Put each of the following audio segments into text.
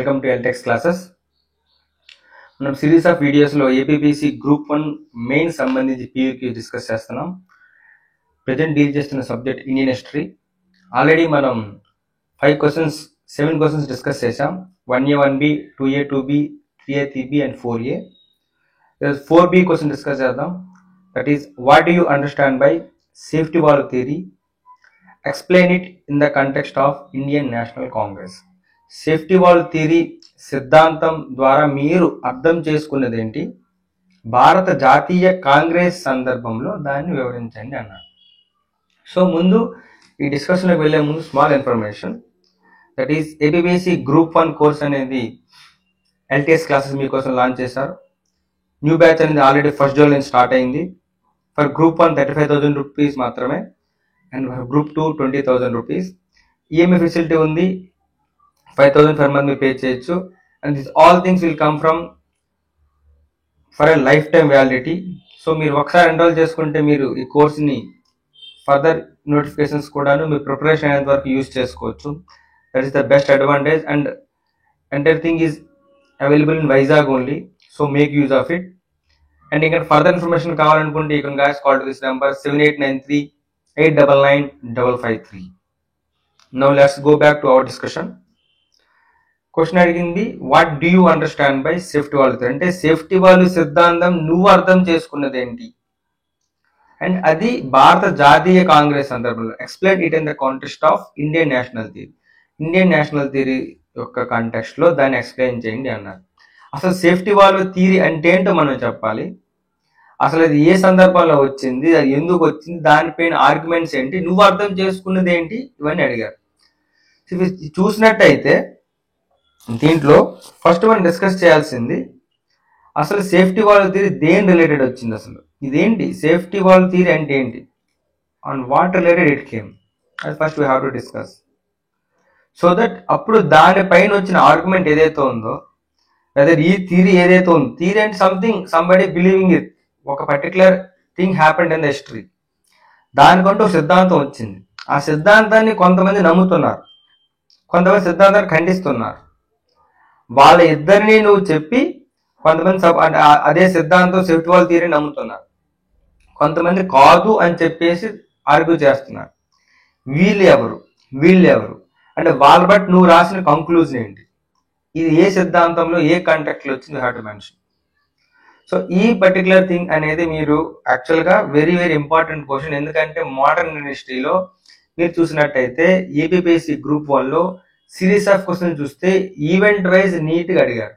Welcome to ఎల్టెక్స్ classes. మనం series of వీడియోస్లో APPC group 1 main సంబంధించి పీయూక్యూ డిస్కస్ చేస్తున్నాం. ప్రజెంట్ డీల్ చేస్తున్న సబ్జెక్ట్ ఇండియన్ హిస్టరీ. ఆల్రెడీ మనం 7 క్వశ్చన్స్ డిస్కస్ చేసాం. 1A 1B 2A 2B 3A 3B and 4A. 4B question discuss చేద్దాం. That is what do you understand by safety valve theory? Explain it in the context of Indian National Congress. Safety valve theory సిద్ధాంతం ద్వారా మీరు అర్థం చేసుకున్నది ఏంటి, భారత జాతీయ కాంగ్రెస్ సందర్భంలో దాన్ని వివరించండి అన్నారు. సో ముందు ఈ డిస్కషన్లోకి వెళ్ళే ముందు small information. That is APPC group 1 course అనేది ఎల్టీఎస్ క్లాసెస్ మీకోసం లాంచ్ చేశారు. న్యూ బ్యాచ్ అనేది ఆల్రెడీ 1st July నుంచి స్టార్ట్ అయింది. ఫర్ గ్రూప్ 1 35,000 రూపీస్ మాత్రమే, and for group 2 20,000 rupees. EMI facility ఉంది. 5,000 per month మీరు పే చేయొచ్చు. And this all things will come from for a life time validity. So మీరు ఒకసారి enrol చేసుకుంటే మీరు ఈ కోర్స్ని ఫర్దర్ నోటిఫికేషన్స్ కూడాను మీ ప్రిపరేషన్ అయినంత వరకు యూజ్ చేసుకోవచ్చు. That is the best advantage. And entire thing is available in Vizag only. So make use of it. And ఇంకా ఫర్దర్ ఇన్ఫర్మేషన్ కావాలనుకుంటే you can guys call to this number 7893-899-553. Now let's go back to our discussion. Question అడిగింది what do you understand by safety valve అంటే safety valve సిద్ధాంతం నువ్వు అర్థం చేసుకున్నది ఏంటి, and అది భారత జాతీయ కాంగ్రెస్ సందర్భంలో explain it in the context of Indian national theory. Indian national theory యొక్క కాంటెక్స్ట్ లో దాన్ని ఎక్స్ప్లెయిన్ చేయండి అన్నారు. అసలు సేఫ్టీ వాల్వ్ థియరీ అంటే ఏంటో మనం చెప్పాలి. అసలు అది ఏ సందర్భంలో వచ్చింది, అది ఎందుకు వచ్చింది, దానిపైన ఆర్గ్యుమెంట్స్ ఏంటి, నువ్వు అర్థం చేసుకున్నది ఏంటి, ఇవన్నీ అడిగారు. చూసినట్టయితే దీంట్లో ఫస్ట్ మనం డిస్కస్ చేయాల్సింది అసలు సేఫ్టీ వాల్వ్ థియరీ దేని రిలేటెడ్ వచ్చింది, అసలు ఇదేంటి సేఫ్టీ వాల్వ్ థియరీ అంటే ఏంటి, on what related it came, అది first we have to discuss. So that అప్పుడు దానిపైన వచ్చిన ఆర్గ్యుమెంట్ ఏదైతే ఉందో, లేదా ఈ థియరీ ఏదైతే ఉందో, థియరీ అంటే సంథింగ్ సంబడి బిలీవింగ్ ఇట్, ఒక particular thing happened in the history, దానికంటూ ఒక సిద్ధాంతం వచ్చింది. ఆ సిద్ధాంతాన్ని కొంతమంది నమ్ముతున్నారు, కొంతమంది సిద్ధాంతాన్ని ఖండిస్తున్నారు. వాళ్ళ ఇద్దరిని నువ్వు చెప్పి కొంతమంది అదే సిద్ధాంతం సేఫ్టీ వాల్వ్ థియరీ నమ్ముతున్నారు, కొంతమంది కాదు అని చెప్పేసి ఆర్గ్యూ చేస్తున్నారు. వీళ్ళు ఎవరు అంటే వాళ్ళ బట్టి నువ్వు రాసిన కంక్లూజన్ ఏంటి, ఇది ఏ సిద్ధాంతంలో ఏ కాంటాక్ట్ లో వచ్చింది, హ్యావ్ టు మెన్షన్. సో ఈ పర్టికులర్ థింగ్ అనేది మీరు యాక్చువల్గా వెరీ వెరీ ఇంపార్టెంట్ క్వశ్చన్. ఎందుకంటే మోడర్న్ హిస్టరీలో మీరు చూసినట్టయితే ఏపీపీసీ గ్రూప్ 1లో సిరీస్ ఆఫ్ క్వశ్చన్ చూస్తే ఈవెంట్ వైజ్ నీట్గా అడిగారు.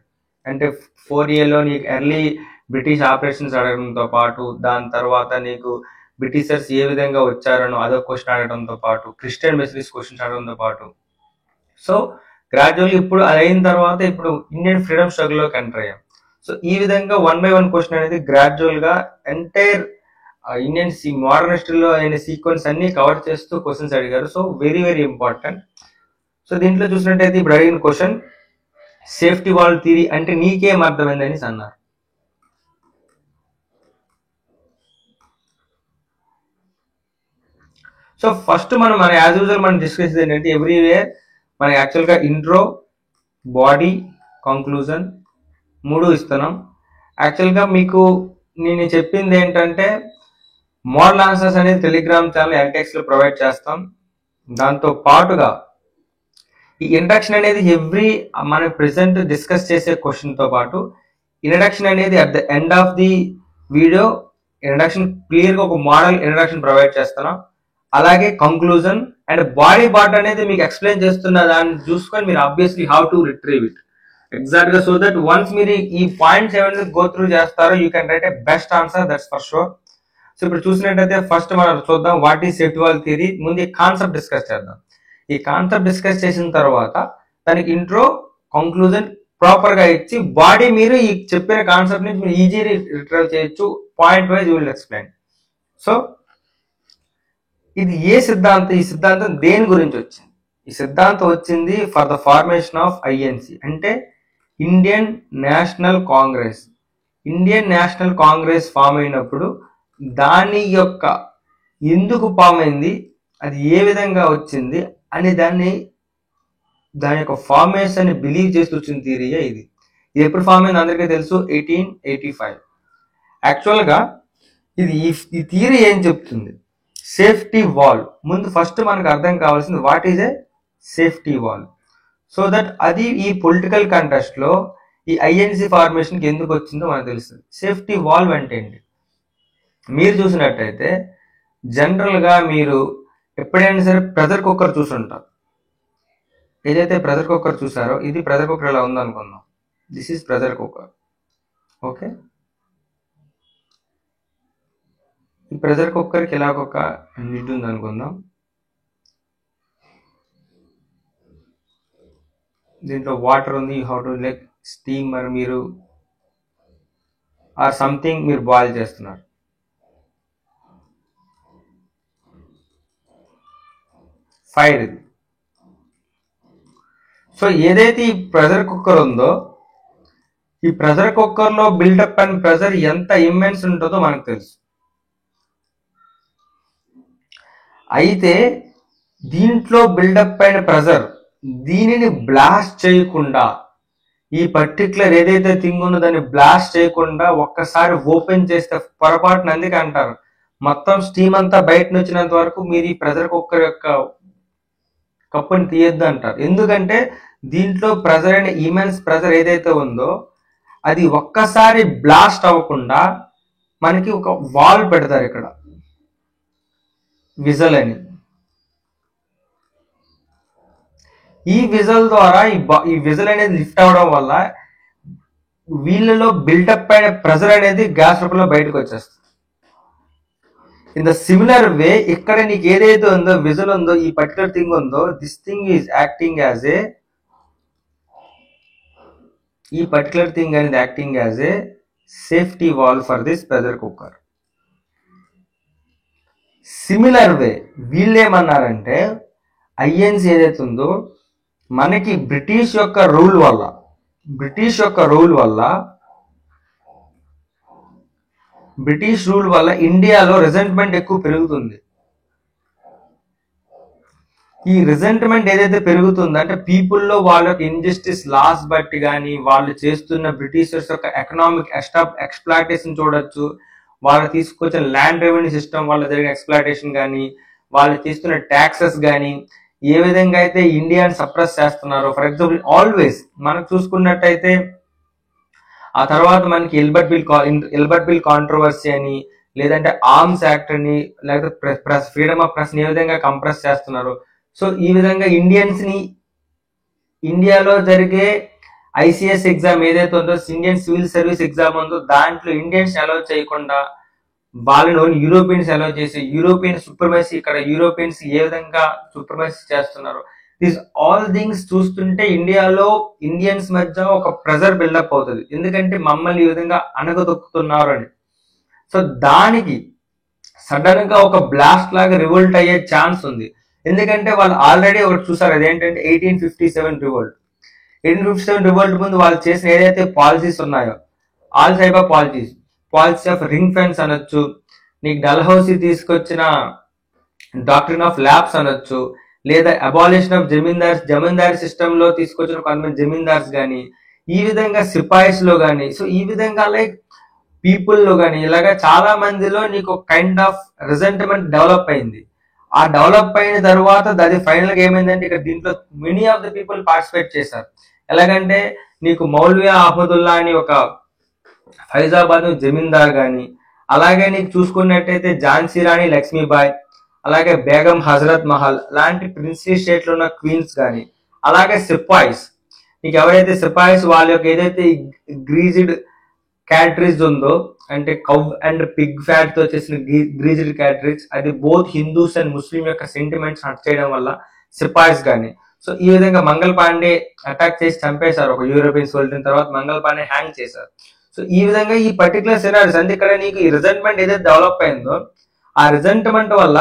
అంటే 4Aలో నీకు ఎర్లీ బ్రిటిష్ ఆపరేషన్స్ అడగడంతో పాటు, దాని తర్వాత నీకు బ్రిటిషర్స్ ఏ విధంగా వచ్చారనో అదొక క్వశ్చన్ అడగడంతో పాటు, క్రిస్టియన్ మెసేజ్ క్వశ్చన్స్ అడగడంతో పాటు. సో గ్రాడ్యువల్లీ ఇప్పుడు అది అయిన తర్వాత ఇప్పుడు ఇండియన్ ఫ్రీడమ్ స్ట్రగుల్లోకి ఎంటర్ అయ్యాం. సో ఈ విధంగా 1 by 1 క్వశ్చన్ అనేది గ్రాడ్యువల్ గా ఎంటైర్ ఇండియన్ మోడర్న్ హిస్టరీలో అయిన సీక్వెన్స్ అన్ని కవర్ చేస్తూ క్వశ్చన్స్ అడిగారు. So very very important. So దీంట్లో చూసినట్టయితే ఇప్పుడు అడిగిన క్వశ్చన్ సేఫ్టీ వాల్వ్ థియరీ అంటే నీకేం అర్థమైందని అన్నారు. సో ఫస్ట్ మన యాజ్ యూజువల్ మనం డిస్కస్ ఏంటంటే ఎవ్రీవేర్ మనం యాక్చువల్గా ఇంట్రో, బాడీ, కంక్లూజన్ 3 ఇస్తున్నాం. యాక్చువల్గా మీకు నేను చెప్పింది ఏంటంటే మోడల్ ఆన్సర్స్ అనేది టెలిగ్రామ్ ఛానల్ ఎల్టెక్స్ లో ప్రొవైడ్ చేస్తాం. దాంతో పాటుగా ఈ ఇంట్రడక్షన్ అనేది మనం ప్రెసెంట్ డిస్కస్ చేసే క్వశ్చన్ తో పాటు ఇంట్రడక్షన్ అనేది at the end of the video introduction clear గా ఒక మోడల్ ఇంట్రడక్షన్ ప్రొవైడ్ చేస్తున్నాం. అలాగే కంక్లూజన్ అండ్ బాడీ పార్ట్ అనేది మీకు ఎక్స్ప్లెయిన్ చేస్తున్న దాన్ని చూసుకొని మీరు obviously how to retrieve it exact గా. సో దట్ వన్స్ మీరు ఈ పాయింట్స్ ఏమైనా గో త్రూ చేస్తారో you can write a best answer, that's for sure. So ఇప్పుడు చూసినట్టయితే ఫస్ట్ మనం చూద్దాం what is safety valve theory. ముందు ఈ కాన్సెప్ట్ డిస్కస్ చేద్దాం. ఈ కాన్సెప్ట్ డిస్కస్ చేసిన తర్వాత దానికి ఇంట్రో, కంక్లూజన్ ప్రాపర్ గా ఇచ్చి బాడీ మీరు ఈ చెప్పిన కాన్సెప్ట్ నుంచి మీరు ఈజీ రిట్రీవ్ చేయొచ్చు. Point wise you will explain. So ఇది ఏ సిద్ధాంతం, ఈ సిద్ధాంతం దేని గురించి వచ్చింది? ఈ సిద్ధాంతం వచ్చింది for the formation of INC అంటే Indian National Congress. Indian National Congress form అయినప్పుడు దాని యొక్క ఎందుకు ఫామ్ అయింది, అది ఏ విధంగా వచ్చింది అని దాన్ని దాని యొక్క ఫార్మేషన్ బిలీవ్ చేస్తూ వచ్చిన థియరీయే ఇది. ఇది ఎప్పుడు ఫార్మ్ అయింది అందరికీ తెలుసు, 1885. యాక్చువల్గా ఇది ఈ థియరీ ఏం చెప్తుంది, సేఫ్టీ వాల్. ముందు ఫస్ట్ మనకు అర్థం కావాల్సింది what is a safety wall. So that అది ఈ పొలిటికల్ కంటెస్ట్ లో ఈ ఐఎన్సి ఫార్మేషన్కి ఎందుకు వచ్చిందో మనకు తెలుస్తుంది. సేఫ్టీ వాల్వ్ అంటే ఏంటి? మీరు చూసినట్టయితే జనరల్గా మీరు ఎప్పుడైనా సరే ప్రెషర్ కుక్కర్ చూసుంటారు. ఏదైతే ప్రెషర్ కుక్కర్ చూసారో ఇది ప్రెషర్ కుక్కర్ ఎలా ఉందనుకుందాం. This is pressure cooker. Okay, ఈ ప్రెషర్ కుక్కర్కి ఇలాగొక లిడ్ ఉంది అనుకుందాం. దీంట్లో వాటర్ ఉంది, హౌ టు లైక్ స్టీమ్ మరి మీరు ఆర్ సంథింగ్ మీరు బాయిల్ చేస్తున్నారు. ఫైర్ ఇది. సో ఏదైతే ఈ ప్రెషర్ కుక్కర్ ఉందో ఈ ప్రెషర్ కుక్కర్ లో బిల్డప్ అండ్ ప్రెషర్ ఎంత ఇమ్మెన్స్ ఉంటుందో మనకు తెలుసు. అయితే దీంట్లో బిల్డప్ అయిన ప్రెషర్ దీనిని బ్లాస్ట్ చేయకుండా, ఈ పర్టికులర్ ఏదైతే థింగ్ ఉందో దాన్ని బ్లాస్ట్ చేయకుండా ఒక్కసారి ఓపెన్ చేస్తే పొరపాటున అందుకే అంటారు మొత్తం స్టీమ్ అంతా బయట వచ్చినంత వరకు మీరు ఈ ప్రెషర్ కుక్కర్ యొక్క కప్పుని తీయొద్దు అంటారు. ఎందుకంటే దీంట్లో ప్రెషర్ అయిన ఇమెన్స్ ప్రెషర్ ఏదైతే ఉందో అది ఒక్కసారి బ్లాస్ట్ అవ్వకుండా మనకి ఒక వాల్ పెడతారు ఇక్కడ, విజల్ అని. ఈ విజల్ ద్వారా ఈ విజల్ అనేది లిఫ్ట్ అవడం వల్ల వీళ్ళలో బిల్డప్ అయిన ప్రెషర్ అనేది గ్యాస్ రూపంలో బయటకు వచ్చేస్తుంది. ఇన్ ద సిమిలర్ వే ఇక్కడ నీకు ఏదైతే ఉందో విజల్ ఉందో ఈ పర్టికులర్ థింగ్ ఉందో this thing is acting as a, ఈ పర్టికులర్ థింగ్ అనేది acting as a safety wall for this pressure cooker. Similar way వీళ్ళు ఏమన్నారంటే ఐఎన్సి ఏదైతే ఉందో మనకి బ్రిటిష్ యొక్క రూల్ వల్ల ఇండియాలో రిజెంట్మెంట్ ఎక్కువ పెరుగుతుంది. ఈ రిజెంట్మెంట్ ఏదైతే పెరుగుతుందో అంటే పీపుల్లో వాళ్ళ యొక్క ఇన్జస్టిస్ లాస్ బట్టి కానీ వాళ్ళు చేస్తున్న బ్రిటిషర్స్ యొక్క ఎకనామిక్ ఎక్స్ప్లాయిటేషన్ చూడొచ్చు, వాళ్ళు తీసుకొచ్చిన ల్యాండ్ రెవెన్యూ సిస్టమ్ వల్ల జరిగిన ఎక్స్ప్లాయిటేషన్ కానీ వాళ్ళు తీసుకున్న ట్యాక్సెస్ కానీ ఏ విధంగా అయితే ఇండియాని సప్రెస్ చేస్తున్నారో. ఫర్ ఎగ్జాంపుల్ ఆల్వేస్ మనకు చూసుకున్నట్టయితే ఆ తర్వాత మనకి ఎల్బర్ట్ బిల్ కాంట్రవర్సీ అని, లేదంటే ఆర్మ్స్ యాక్ట్ అని, లేకపోతే ఫ్రీడమ్ ఆఫ్ ప్రెస్ ఏ విధంగా కంప్రెస్ చేస్తున్నారు. సో ఈ విధంగా ఇండియన్స్ ని ఇండియాలో జరిగే ఐసిఎస్ ఎగ్జామ్ ఏదైతే ఉందో ఇండియన్ సివిల్ సర్వీస్ ఎగ్జామ్ ఉందో దాంట్లో ఇండియన్స్ అలౌ చేయకుండా వాళ్ళని యూరోపియన్స్ అలౌ చేసి యూరోపియన్ సుప్రమసీ ఇక్కడ యూరోపియన్స్ ఏ విధంగా సుప్రమసీ చేస్తున్నారు. దిస్ ఆల్ థింగ్స్ చూస్తుంటే ఇండియాలో ఇండియన్స్ మధ్య ఒక ప్రెజర్ బిల్డప్ అవుతుంది, ఎందుకంటే మమ్మల్ని ఈ విధంగా అణగదొక్కుతున్నారు అని. సో దానికి సడన్ గా ఒక బ్లాస్ట్ లాగా రివోల్ట్ అయ్యే ఛాన్స్ ఉంది. ఎందుకంటే వాళ్ళు ఆల్రెడీ ఒకటి చూసారు, అదేంటంటే 1857 రివోల్ట్. 1857 రివోల్ట్ ముందు వాళ్ళు చేసిన ఏదైతే పాలసీస్ ఉన్నాయో all type of policy of ring fence అనొచ్చు, నీకు డల్హౌసీ తీసుకొచ్చిన డాక్ట్రిన్ ఆఫ్ ల్యాబ్స్ అనొచ్చు, లేదా అబాలిషన్ ఆఫ్ జమీందారీ సిస్టమ్ లో తీసుకొచ్చిన కొంతమంది జమీందార్స్ కానీ, ఈ విధంగా సిపాయిస్ లో కానీ, సో ఈ విధంగా లైక్ పీపుల్ లో కానీ ఇలాగా చాలా మందిలో నీకు కైండ్ ఆఫ్ రిజెంట్మెంట్ డెవలప్ అయింది. ఆ డెవలప్ అయిన తర్వాత అది ఫైనల్ గా ఏమైందంటే ఇక్కడ దీంట్లో many of the people participate చేశారు. ఎలాగంటే నీకు మౌల్వియా అహ్మదుల్లా అని ఒక ఫైజాబాద్ జమీందార్ గాని, అలాగే నీకు చూసుకున్నట్టయితే ఝాన్సీ రాణి లక్ష్మీబాయి, అలాగే బేగం హజరత్ మహల్ లాంటి ప్రిన్సీ స్టేట్ లో ఉన్న క్వీన్స్ కానీ, అలాగే సిపాయిస్, నీకు ఎవరైతే సిపాయిస్ వాళ్ళ యొక్క ఏదైతే గ్రీజ్డ్ క్యాటరీస్ ఉందో అంటే కౌ అండ్ పిగ్ ఫ్యాట్ తో చేసిన గ్రీజ్డ్ క్యాటరీస్, అది బోత్ హిందూస్ అండ్ ముస్లిం యొక్క సెంటిమెంట్స్ హర్ట్ చేయడం వల్ల సిపాయిస్ కానీ. సో ఈ విధంగా మంగళ్ పాండే అటాక్ చేసి చంపేశారు ఒక యూరోపియన్ సోల్జర్, తర్వాత మంగళ్ పాండే హ్యాంగ్ చేశారు. సో ఈ విధంగా ఈ పర్టికులర్ సినారీస్ అంటే ఇక్కడ నీకు ఈ రిజెంట్మెంట్ ఏదైతే డెవలప్ అయిందో ఆ రిజెంట్మెంట్ వల్ల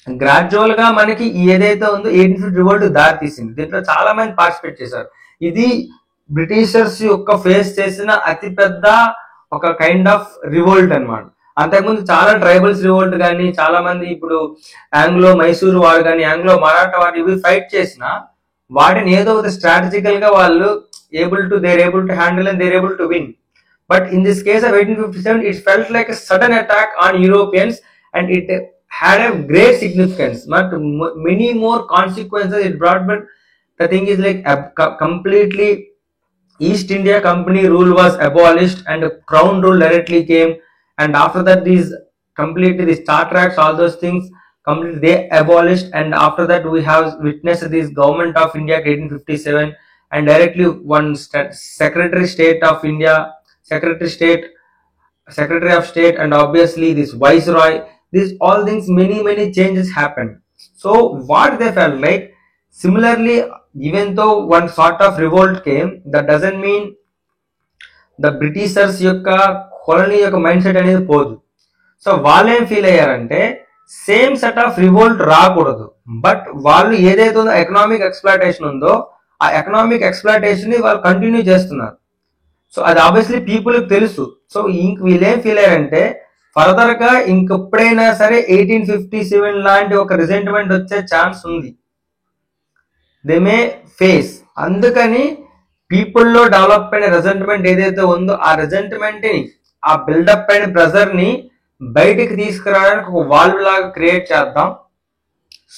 గ్రాడ్యువల్ గా మనకి ఏదైతే ఉందో 1850 రివోల్ట్ దారి తీసింది. దీంట్లో చాలా మంది పార్టిసిపేట్ చేశారు. ఇది బ్రిటిషర్స్ యొక్క ఫేస్ చేసిన అతిపెద్ద ఒక కైండ్ ఆఫ్ రివోల్ట్ అనమాట. అంతకుముందు చాలా ట్రైబల్స్ రివోల్ట్ కానీ, చాలా మంది ఇప్పుడు ఆంగ్లో మైసూర్ వారు కానీ, ఆంగ్లో మరాఠా వారు ఇవి ఫైట్ చేసిన వాటిని ఏదో ఒక స్ట్రాటజికల్ గా వాళ్ళు they're able to handle and they're able to win. But in this case of 1857, it felt like a sudden attack on Europeans, and it had a great significance, but many more consequences it brought. But the thing is like completely East India Company rule was abolished and Crown rule directly came, and after that these completely the Star Tracks, all those things completely they abolished, and after that we have witnessed this Government of India 1857, and directly one Secretary State of India, Secretary of State, and obviously this Viceroy. These all things, many changes happened. So what they felt like, similarly, even though one sort of revolt came, that doesn't mean the Britishers యొక్క colony యొక్క mind set అనేది పోదు. So వాళ్ళు ఏం feel అయ్యారంటే same set of revolt రాకూడదు, but వాళ్ళు ఏదైతే ఉందో ఎకనామిక్ ఎక్స్ప్లాయిటేషన్ ఉందో ఆ ఎకనామిక్ ఎక్స్ప్లాయిటేషన్ ని వాళ్ళు కంటిన్యూ చేస్తున్నారు. సో అది ఆబ్వియస్లీ పీపుల్ తెలుసు. సో ఇంక వీళ్ళేం ఫీల్ అయ్యారంటే ఫర్దర్ గా ఇంకెప్పుడైనా సరే 1857 లాంటి ఒక రిజెంట్మెంట్ వచ్చే ఛాన్స్ ఉంది, దే మే ఫేస్. అందుకని పీపుల్లో డెవలప్ అయిన రిజెంట్మెంట్ ఏదైతే ఉందో ఆ రిజెంట్మెంట్ ని, ఆ బిల్డప్ అయిన ప్రెజర్ ని బయటికి తీసుకురావడానికి ఒక వాల్వ్ లాగా క్రియేట్ చేద్దాం.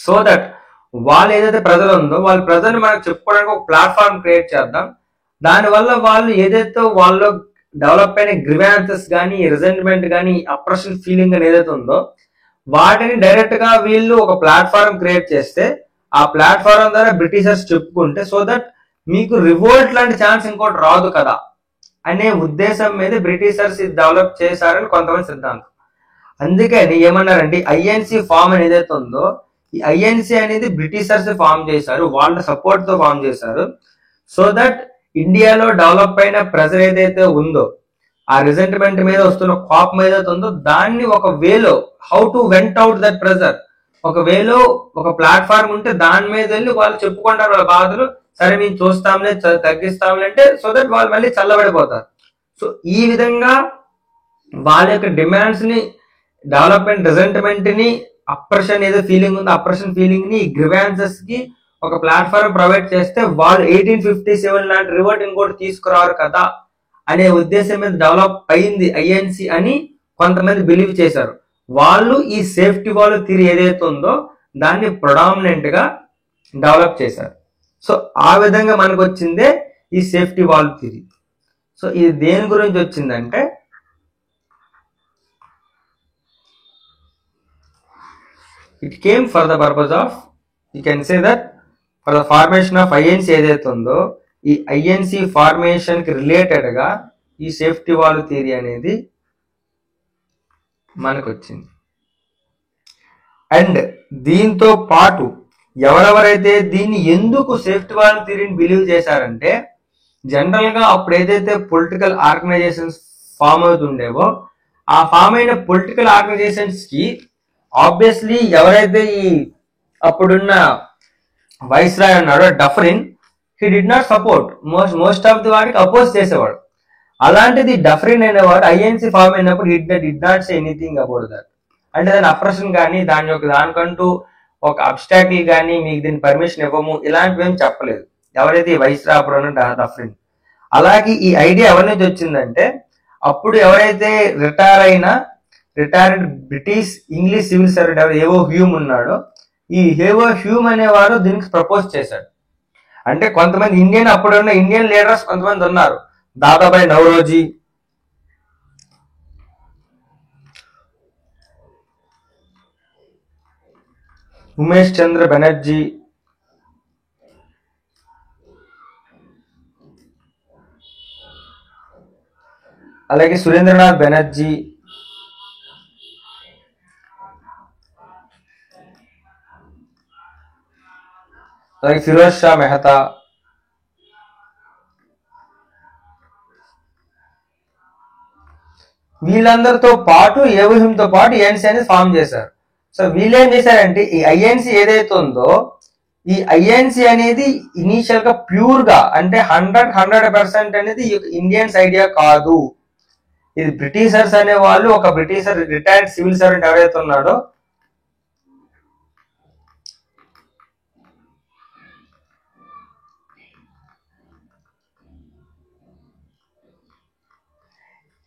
సో దట్ వాళ్ళు ఏదైతే ప్రెజర్ ఉందో వాళ్ళ ప్రెజర్ ని మనకు చెప్పుకోవడానికి ఒక ప్లాట్ఫామ్ క్రియేట్ చేద్దాం. దానివల్ల వాళ్ళు ఏదైతే వాళ్ళు డెవలప్ అయిన గ్రివాన్సెస్ కానీ, రిజెంట్మెంట్ కానీ, అప్రెషన్ ఫీలింగ్ అని ఏదైతే ఉందో వాటిని డైరెక్ట్ గా వీళ్ళు ఒక ప్లాట్ఫామ్ క్రియేట్ చేస్తే ఆ ప్లాట్ఫామ్ ద్వారా బ్రిటిషర్స్ చెప్పుకుంటే, సో దట్ మీకు రివోల్ట్ లాంటి ఛాన్స్ ఇంకోటి రాదు కదా అనే ఉద్దేశం మీద బ్రిటిషర్స్ ఇది డెవలప్ చేశారని కొంతమంది సిద్ధాంతం. అందుకని ఏమన్నారంటే ఐఎన్సి ఫామ్ అని ఏదైతే ఉందో ఈ ఐఎన్సి అనేది బ్రిటిషర్స్ ఫామ్ చేశారు, వాళ్ళ సపోర్ట్ తో ఫామ్ చేశారు. సో దట్ ఇండియాలో డెవలప్ అయిన ప్రెజర్ ఏదైతే ఉందో, ఆ రిజెంట్మెంట్ మీద వస్తున్న కోపం ఏదైతే ఉందో దాన్ని ఒక వేలో how to went out that pressure, ఒక వేలో ఒక ప్లాట్ఫామ్ ఉంటే దాని మీద వెళ్ళి వాళ్ళు చెప్పుకుంటారు వాళ్ళ బాధలు, సరే మేము చూస్తాంలే తగ్గిస్తాంలే అంటే, సో దట్ వాళ్ళు మళ్ళీ చల్లబడిపోతారు. సో ఈ విధంగా వాళ్ళ యొక్క డిమాండ్స్ ని, డెవలప్మెంట్ రిజెంట్మెంట్ ని, అప్రెషన్ ఏదో ఫీలింగ్ ఉందో అప్రెషన్ ఫీలింగ్ ని గ్రివాన్సెస్ కి ఒక ప్లాట్ఫామ్ ప్రొవైడ్ చేస్తే వాళ్ళు 1857 లాంటి రివోల్ట్ ఇంకోటి తీసుకురారు కదా అనే ఉద్దేశం మీద డెవలప్ అయింది ఐఎన్సి అని కొంతమంది బిలీవ్ చేశారు. వాళ్ళు ఈ సేఫ్టీ వాల్ థియరీ ఏదైతే ఉందో దాన్ని ప్రొడామినెంట్ గా డెవలప్ చేశారు. సో ఆ విధంగా మనకు వచ్చిందే ఈ సేఫ్టీ వాల్ థియరీ. సో ఇది దేని గురించి వచ్చిందంటే it came for the purpose of, you can say that, for the formation of INC ఏదైతే ఉందో ఈ INC ఫార్మేషన్ కి రిలేటెడ్ గా ఈ సేఫ్టీ వాల్ థియరీ అనేది మనకు వచ్చింది. అండ్ దీంతో పాటు ఎవరెవరైతే దీన్ని ఎందుకు సేఫ్టీ వాల్ థియరీని బిలీవ్ చేశారంటే, జనరల్ గా అప్పుడు ఏదైతే పొలిటికల్ ఆర్గనైజేషన్స్ ఫామ్ అవుతుండేవో ఆ ఫామ్ అయిన పొలిటికల్ ఆర్గనైజేషన్స్ కి ఆబ్వియస్లీ ఎవరైతే ఈ అప్పుడున్న వైస్రాయ్ ఉన్నాడో Dufferin, he did not support, most of the వాడికి అపోజ్ చేసేవాడు. అలాంటిది డఫరిన్ అనేవాడు ఐఎన్సి ఫామ్ అయినప్పుడు did not say anything about that. అంటే దాని అప్రెషన్ కానీ దానికంటూ ఒక అబ్స్టాకిల్ కానీ మీకు దీని పర్మిషన్ ఇవ్వము ఇలాంటివి ఏం చెప్పలేదు ఎవరైతే ఈ వైస్రాయ్ అప్పుడు ఉన్న డఫరిన్. అలాగే ఈ ఐడియా ఎవరి నుంచి వచ్చిందంటే అప్పుడు ఎవరైతే retired British English civil servant ఏవో హ్యూమ్ ఉన్నాడో, ఈ ఏవో హ్యూమ్ అనేవాడు దీనికి ప్రపోజ్ చేశాడు. అంటే కొంతమంది ఇండియన్ అప్పుడున్న ఇండియన్ లీడర్స్ కొంతమంది ఉన్నారు, దాదాబాయ్ నౌరోజీ, ఉమేష్ చంద్ర బెనర్జీ, అలాగే సురేంద్రనాథ్ బెనర్జీ, అలాగే ఫిరోజ్ షా మెహతా, వీళ్ళందరితో పాటు ఏవోహింతో పాటు ఐఎన్సీ అనేది ఫామ్ చేశారు. సో వీళ్ళు ఏం చేశారంటే ఈ ఐఎన్సీ ఏదైతే ఉందో ఈ ఐఎన్సీ అనేది ఇనీషియల్ గా ప్యూర్ గా అంటే 100% అనేది ఇండియన్స్ ఐడియా కాదు. ఇది బ్రిటిషర్స్ అనే వాళ్ళు, ఒక బ్రిటిషర్ రిటైర్డ్ సివిల్ సర్వెంట్ ఎవరైతే ఉన్నాడో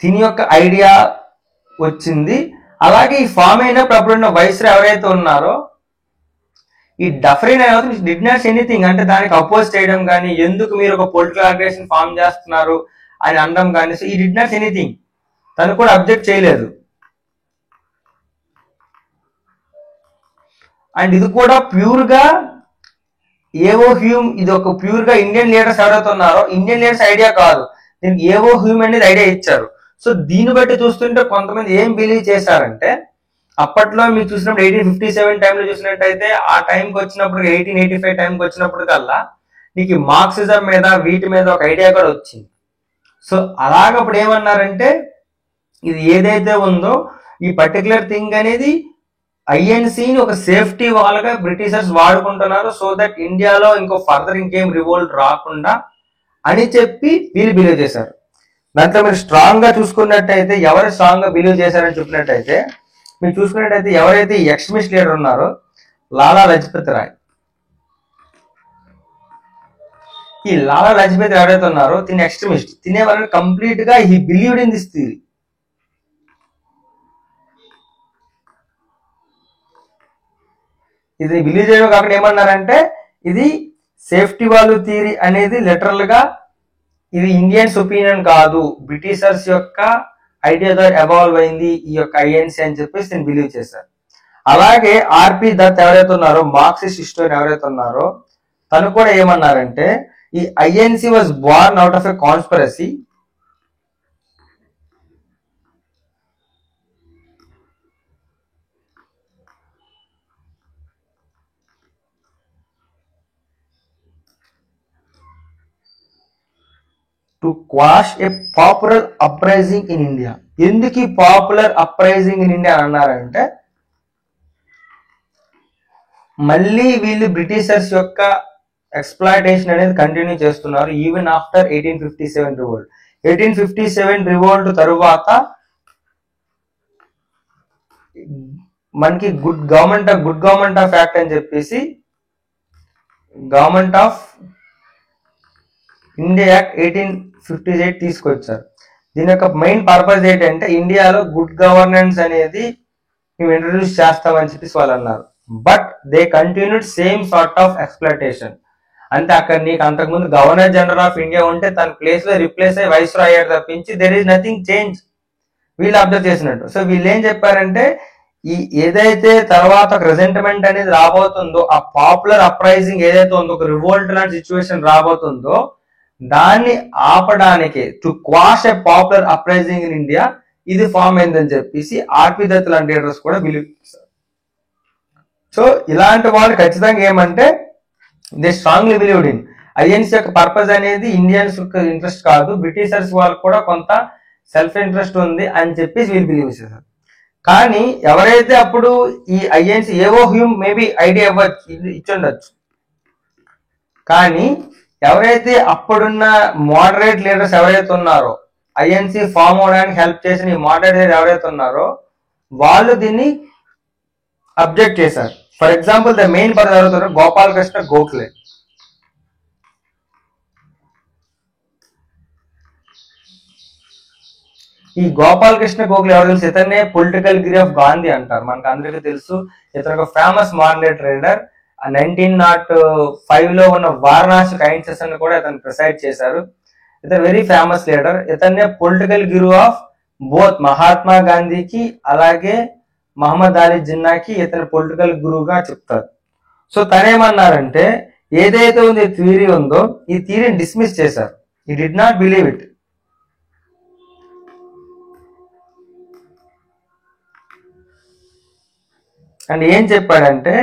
దీని యొక్క ఐడియా వచ్చింది. అలాగే ఈ ఫామ్ అయినప్పుడు అప్పుడున్న వైస్రాయ్ ఎవరైతే ఉన్నారో ఈ డఫరిన్ అనేది డిడ్ నాట్ ఎనీథింగ్, అంటే దానికి అపోజ్ చేయడం కానీ, ఎందుకు మీరు ఒక పొలిటికల్ ఆర్గనైజేషన్ ఫామ్ చేస్తున్నారు అని అనడం కానీ, సో ఈ డిడ్ నాట్ ఎనీథింగ్, తను కూడా అబ్జెక్ట్ చేయలేదు. అండ్ ఇది కూడా ప్యూర్ గా ఏవో హ్యూమ్, ఇది ఒక ప్యూర్ గా ఇండియన్ లీడర్స్ ఎవరైతే ఉన్నారో ఇండియన్ లీడర్స్ ఐడియా కాదు, దీనికి ఏవో హ్యూమ్ అనేది ఐడియా ఇచ్చారు. సో దీన్ని బట్టి చూస్తుంటే కొంతమంది ఏం బిలీవ్ చేశారంటే, అప్పట్లో మీరు చూసినప్పుడు 1857 టైంలో చూసినట్టయితే, ఆ టైంకి వచ్చినప్పుడు 1885 టైంకి వచ్చినప్పుడు కల్లా నీకు మార్క్సిజం మీద వీటి మీద ఒక ఐడియా కూడా వచ్చింది. సో అలాగప్పుడు ఏమన్నారంటే, ఇది ఏదైతే ఉందో ఈ పర్టికులర్ థింగ్ అనేది ఐఎన్సీని ఒక సేఫ్టీ వాళ్ళగా బ్రిటిషర్స్ వాడుకుంటున్నారు, సో దట్ ఇండియాలో ఇంకేం రివోల్ట్ రాకుండా అని చెప్పి వీళ్ళు బిలీవ్ చేశారు. దాంట్లో మీరు స్ట్రాంగ్ గా చూసుకున్నట్టయితే ఎవరు స్ట్రాంగ్ గా బిలీవ్ చేశారని చెప్పినట్టయితే, మీరు చూసుకున్నట్టయితే ఎవరైతే ఎక్స్ట్రీమిస్ట్ లీడర్ ఉన్నారో లాలా లజపత్ రాయ్, ఈ లాలా లజపత్ ఎవరైతే ఉన్నారో తిని ఎక్స్ట్రీమిస్ట్, తినే వాళ్ళని కంప్లీట్ గా he believed in this theory. ఇది బిలీవ్ చేయడం కాకుండా ఏమన్నారంటే, ఇది సేఫ్టీ వాల్యూ థియరీ అనేది లిటరల్ గా ఇది ఇండియన్స్ ఒపీనియన్ కాదు, బ్రిటిషర్స్ యొక్క ఐడియా ద్వారా ఎవాల్వ్ అయింది ఈ యొక్క ఐఎన్సీ అని చెప్పేసి నేను బిలీవ్ చేశాను. అలాగే ఆర్పి దత్ ఎవరైతే ఉన్నారో, మార్క్సిస్ట్ హిస్టోరియన్ ఎవరైతే ఉన్నారో, తను కూడా ఏమన్నారంటే, ఈ INC was Born out of a conspiracy to quash a popular uprising in India. ఎందుకు ఈ పాపులర్ అప్రైజింగ్ ఇన్ ఇండియా అని అన్నారంటే, మళ్ళీ వీళ్ళు బ్రిటిషర్స్ యొక్క ఎక్స్ప్లాయిటేషన్ అనేది కంటిన్యూ చేస్తున్నారు ఈవెన్ ఆఫ్టర్ 1857 రివోల్ట్. 1857 రివోల్ట్ తరువాత మనకి గుడ్ గవర్నమెంట్ ఆఫ్ యాక్ట్ అని చెప్పేసి గవర్నమెంట్ ఆఫ్ ఇండియా యాక్ట్ 1858 తీసుకొచ్చారు. దీని యొక్క మెయిన్ పర్పస్ ఏంటంటే, ఇండియాలో గుడ్ గవర్నెన్స్ అనేది మేము ఇంట్రడ్యూస్ చేస్తామని చెప్పేసి వాళ్ళు అన్నారు. But they continued same sort of exploitation. అంటే అక్కడ నీకు అంతకుముందు గవర్నర్ జనరల్ ఆఫ్ ఇండియా ఉంటే తన ప్లేస్ లో రిప్లేస్ అయ్యి వైస్రాయ్ అయ్యాడు తప్పించి దెర్ ఈస్ నథింగ్ చేంజ్, వీళ్ళు అబ్జర్వ్ చేసినట్టు. సో వీళ్ళు ఏం చెప్పారంటే, ఈ ఏదైతే తర్వాత ఒక రిజెంట్మెంట్ అనేది రాబోతుందో, ఆ పాపులర్ అప్రైజింగ్ ఏదైతే ఉందో, ఒక రివోల్ట్ లాంటి సిచ్యువేషన్ రాబోతుందో, దాన్ని ఆపడానికి to quash a popular uprising in India ఇది ఫామ్ అయిందని చెప్పేసి ఆర్పి దత్ లాంటి లీడర్స్ కూడా బిలీవ్ చేస్తారు. సో ఇలాంటి వాళ్ళు ఖచ్చితంగా ఏమంటే, they strongly believed in INC యొక్క పర్పస్ అనేది ఇండియన్స్ యొక్క ఇంట్రెస్ట్ కాదు, బ్రిటిషర్స్ వాళ్ళకు కూడా కొంత సెల్ఫ్ ఇంట్రెస్ట్ ఉంది అని చెప్పేసి వీళ్ళు బిలీవ్ చేశారు. కానీ ఎవరైతే అప్పుడు ఈ ఐఎన్సీ ఏవో హ్యూమ్ మేబీ ఐడియా ఇచ్చుండొచ్చు, కానీ ఎవరైతే అప్పుడున్న మోడరేట్ లీడర్స్ ఎవరైతే ఉన్నారో, ఐఎన్సీ ఫామ్ అవడానికి హెల్ప్ చేసిన ఈ మోడరేట్ లీడర్ ఎవరైతే ఉన్నారో వాళ్ళు దీన్ని అబ్జెక్ట్ చేశారు. For example the main person ఎవరైతే గోపాలకృష్ణ గోఖలే. ఈ గోపాలకృష్ణ గోఖలే ఎవరు తెలుసు? ఇతన్నే పొలిటికల్ గిరి ఆఫ్ గాంధీ అంటారు. మనకు అందరికీ తెలుసు ఇతను ఒక ఫేమస్ మోడరేట్ లీడర్. 1905 లో ఉన్న వారణాసి కైండ్ సెషన్ కూడా ఇతను ప్రిసైడ్ చేశారు. ఇతను వెరీ ఫేమస్ లీడర్. ఇతన్నే political guru of both Mahatma గాంధీకి అలాగే మహమ్మద్ అలీ జిన్నాకి ఇతను పొలిటికల్ గురువుగా చెప్తారు. సో తనేమన్నారంటే, ఏదైతే ఉంది థియరీ ఉందో ఈ థియరీని డిస్మిస్ చేశారు. ఈ did not believe it. And ఏం చెప్పాడంటే,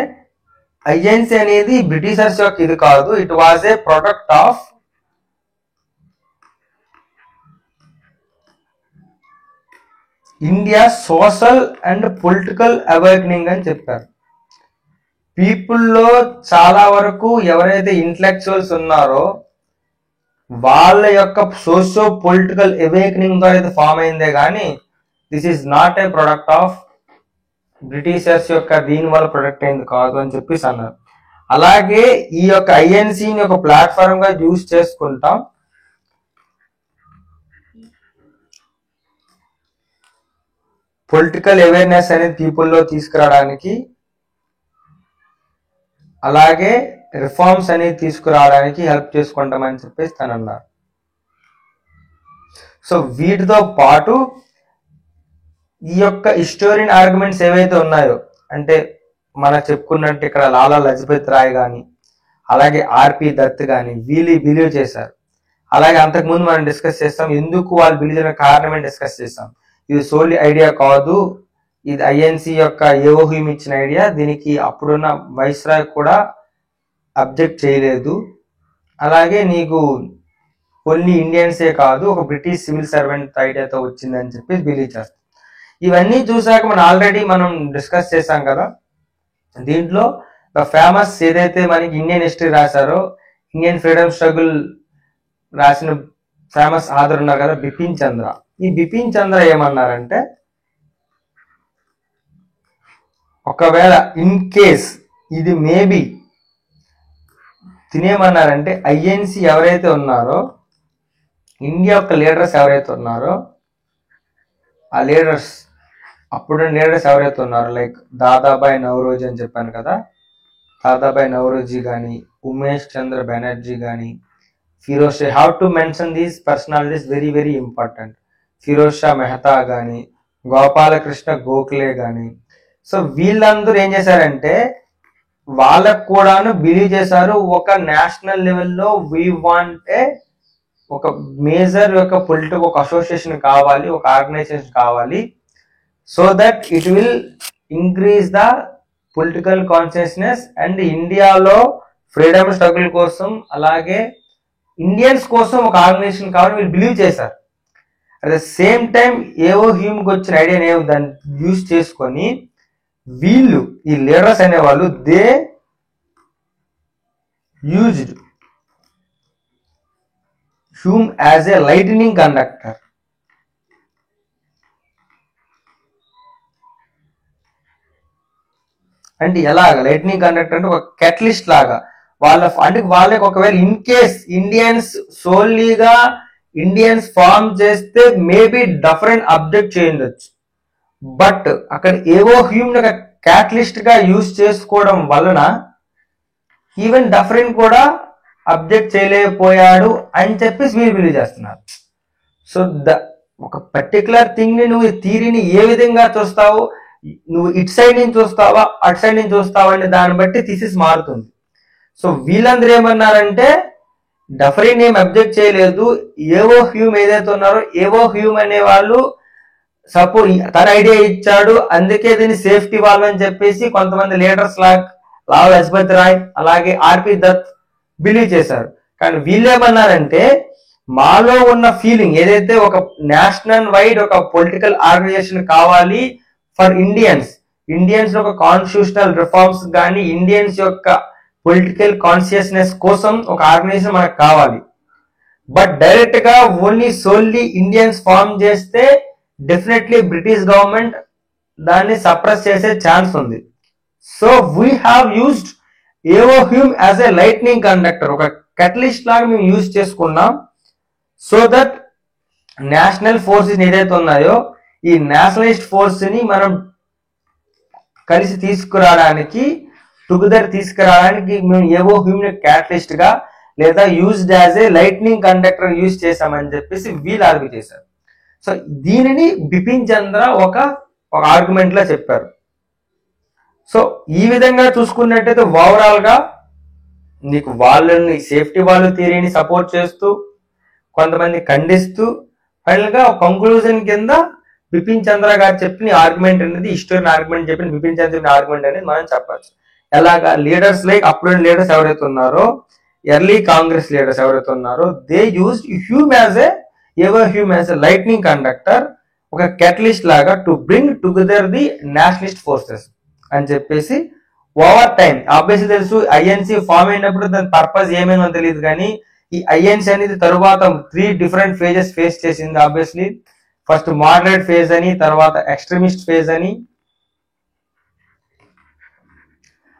ఐఎన్సీ అనేది బ్రిటిషర్స్ యొక్క ఇది కాదు, it was a product of India social and political awakening అని చెప్పారు. పీపుల్లో చాలా వరకు ఎవరైతే ఇంటలెక్చువల్స్ ఉన్నారో వాళ్ళ యొక్క సోషో పొలిటికల్ అవేకనింగ్ ద్వారా ఇది ఫామ్ అయిందే కానీ this is not a product of Britishers యొక్క దీని వల్ల ప్రొడక్ట్ అయింది కాదు అని చెప్పేసి అన్నారు. అలాగే ఈ యొక్క ఐఎన్సీని ఒక ప్లాట్ఫామ్ గా యూజ్ చేసుకుంటాం పొలిటికల్ అవేర్నెస్ అనేది పీపుల్లో తీసుకురావడానికి, అలాగే రిఫార్మ్స్ అనేది తీసుకురావడానికి హెల్ప్ చేసుకుంటామని చెప్పేసి తను అన్నారు. సో వీటితో పాటు ఈ యొక్క హిస్టోరియన్ ఆర్గ్యుమెంట్స్ ఏవైతే ఉన్నాయో, అంటే మనం చెప్పుకున్నట్టు ఇక్కడ లాలా లజపత్ రాయ్ కానీ, అలాగే ఆర్పి దత్ కానీ వీళ్ళు బిలీవ్ చేశారు. అలాగే అంతకుముందు మనం డిస్కస్ చేస్తాం ఎందుకు వాళ్ళు బిలీవ్ చేయడానికి కారణమే డిస్కస్ చేస్తాం. ఇది సోలీ ఐడియా కాదు, ఇది ఐఎన్సి యొక్క ఏఓహ్యూమ్ ఇచ్చిన ఐడియా. దీనికి అప్పుడున్న వైస్రాయ్ కూడా అబ్జెక్ట్ చేయలేదు. అలాగే నీకు ఓన్లీ ఇండియన్సే కాదు, ఒక బ్రిటిష్ సివిల్ సర్వెంట్ ఐడియాతో వచ్చిందని చెప్పి బిలీవ్ చేస్తాం. ఇవన్నీ చూసాక మనం డిస్కస్ చేసాం కదా. దీంట్లో ఫేమస్ ఏదైతే మనకి ఇండియన్ హిస్టరీ రాశారో, ఇండియన్ ఫ్రీడమ్ స్ట్రగుల్ రాసిన ఫేమస్ ఆథర్ ఉన్నారు కదా, బిపిన్ చంద్ర. ఈ బిపిన్ చంద్ర ఏమన్నారంటే, ఒకవేళ ఇన్ కేస్ ఇది మేబీ తినేమన్నారంటే, ఐఎన్సి ఎవరైతే ఉన్నారో, ఇండియా యొక్క లీడర్స్ ఎవరైతే ఉన్నారో, ఆ లీడర్స్ అప్పుడున్న లీడర్స్ ఎవరైతే ఉన్నారో, లైక్ దాదాబాయ్ నౌరోజీ అని చెప్పాను కదా, దాదాబాయ్ నౌరోజీ కానీ, ఉమేష్ చంద్ర బెనర్జీ కానీ, Firoz Shah, have to mention these personalities, very very important. Firoz Shah Mehta కానీ, గోపాలకృష్ణ గోఖలే కానీ. సో వీళ్ళందరూ ఏం చేశారంటే, వాళ్ళకు కూడాను బిలీవ్ చేశారు ఒక నేషనల్ లెవెల్లో వీ వాంట్ ఒక మేజర్ యొక్క పొలిటికల్ ఒక అసోసియేషన్ కావాలి, ఒక ఆర్గనైజేషన్ కావాలి, so that it will increase the political consciousness and ఇండియాలో ఫ్రీడమ్ స్ట్రగుల్ కోసం, అలాగే ఇండియన్స్ కోసం ఒక ఆర్గనైజేషన్ కావాలి వీళ్ళు బిలీవ్ చేశారు. అట్ ద సేమ్ టైం ఏవో హ్యూమ్కి వచ్చిన ఐడియా దాన్ని యూజ్ చేసుకొని వీళ్ళు ఈ లీడర్స్ అనేవాళ్ళు they used Hume as a lightening conductor. అంటే ఎలాగ లైటనింగ్ కండక్టర్ అంటే ఒక కెటలిస్ట్ లాగా వాళ్ళకి ఒకవేళ ఇన్ కేస్ ఇండియన్స్ సోలీగా ఇండియన్స్ ఫార్మ్ చేస్తే మేబీ డిఫరెంట్ అబ్జెక్ట్ చేయొచ్చు. బట్ అక్కడ ఏవో హ్యూమ్ క్యాటలిస్ట్ గా యూజ్ చేసుకోవడం వలన ఈవెన్ డఫరెంట్ కూడా అబ్జెక్ట్ చేయలేకపోయాడు అని చెప్పేసి వీళ్ళు బిలీవ్ చేస్తున్నారు. సో ఒక పర్టికులర్ థింగ్ ని నువ్వు థియరీని ఏ విధంగా చూస్తావు, నువ్వు ఇటు సైడ్ నుంచి చూస్తావా అటు సైడ్ నుంచి చూస్తావా అనే దాన్ని బట్టి థీసిస్ మారుతుంది. సో వీళ్ళందరూ ఏమన్నారంటే, డఫరీన్ ఏం అబ్జెక్ట్ చేయలేదు, ఏవో హ్యూమ్ ఏదైతే ఉన్నారో ఏవో హ్యూమ్ అనే వాళ్ళు సపోజ్ తన ఐడియా ఇచ్చాడు, అందుకే దీన్ని సేఫ్టీ వాల్వ్ అని చెప్పేసి కొంతమంది లీడర్స్ లాలా లజపత్ రాయ్ అలాగే ఆర్పి దత్ బిలీవ్ చేశారు. కానీ వీళ్ళేమన్నారంటే, మాలో ఉన్న ఫీలింగ్ ఏదైతే ఒక నేషనల్ వైడ్ ఒక పొలిటికల్ ఆర్గనైజేషన్ కావాలి ఫర్ ఇండియన్స్ ఒక కాన్స్టిట్యూషనల్ రిఫార్మ్స్ కానీ ఇండియన్స్ యొక్క పొలిటికల్ కాన్షియస్నెస్ కోసం ఒక ఆర్గనైజేషన్ మనకు కావాలి. బట్ డైరెక్ట్ గా ఓన్లీ సోల్లీ ఇండియన్స్ ఫార్మ్ చేస్తే డెఫినెట్లీ బ్రిటిష్ గవర్నమెంట్ దాన్ని సప్రెస్ చేసే ఛాన్స్ ఉంది. సో వీ హ్యావ్ యూజ్డ్ ఏవో Hume as a lightning conductor, ఒక కెటలిస్ట్ లాగా మేము యూజ్ చేసుకున్నాం. సో దట్ నేషనల్ ఫోర్సెస్ ఏదైతే ఉన్నాయో ఈ నేషనలిస్ట్ ఫోర్స్ ని మనం కలిసి తీసుకురావడానికి టుగెదర్ తీసుకురావడానికి మేము ఏవో హ్యూమ్ ని క్యాటలిస్ట్ గా లేదా used as a lightning conductor use చేసామని చెప్పేసి వీళ్ళు ఆర్గ్యూ చేశారు. సో దీనిని బిపిన్ చంద్ర ఒక ఆర్గ్యుమెంట్ లా చెప్పారు. సో ఈ విధంగా చూసుకున్నట్టయితే ఓవరాల్ గా నీకు వాళ్ళని సేఫ్టీ వాళ్ళు థియరీని సపోర్ట్ చేస్తూ కొంతమంది ఖండిస్తూ ఫైనల్ గా ఒక కంక్లూజన్ కింద బిపిన్ చంద్ర గారు చెప్పిన ఆర్గ్యుమెంట్ అనేది హిస్టోరియన్ ఆర్గ్యుమెంట్ చెప్పిన బిపిన్ చంద్ర చెప్పిన ఆర్గ్యుమెంట్ అనేది మనం చెప్పచ్చు. ఎలాగా లీడర్స్ లైక్ అప్పుడు లీడర్స్ ఎవరైతే ఉన్నారో ఎర్లీ కాంగ్రెస్ లీడర్స్ ఎవరైతే ఉన్నారో they use Hume as a lightning conductor, ఒక కెటలిస్ట్ లాగా to bring together the Nationalist forces అని చెప్పేసి ఓవర్ టైం ఆబ్వియస్లీ తెలుసు ఐఎన్సి ఫామ్ అయినప్పుడు దాని పర్పస్ ఏమేమో తెలియదు, కానీ ఈ ఐఎన్సి అనేది తరువాత 3 డిఫరెంట్ ఫేజెస్ ఫేస్ చేసింది. ఆబ్వియస్లీ ఫస్ట్ మోడరేట్ ఫేజ్ అని, తర్వాత ఎక్స్ట్రీమిస్ట్ ఫేజ్ అని,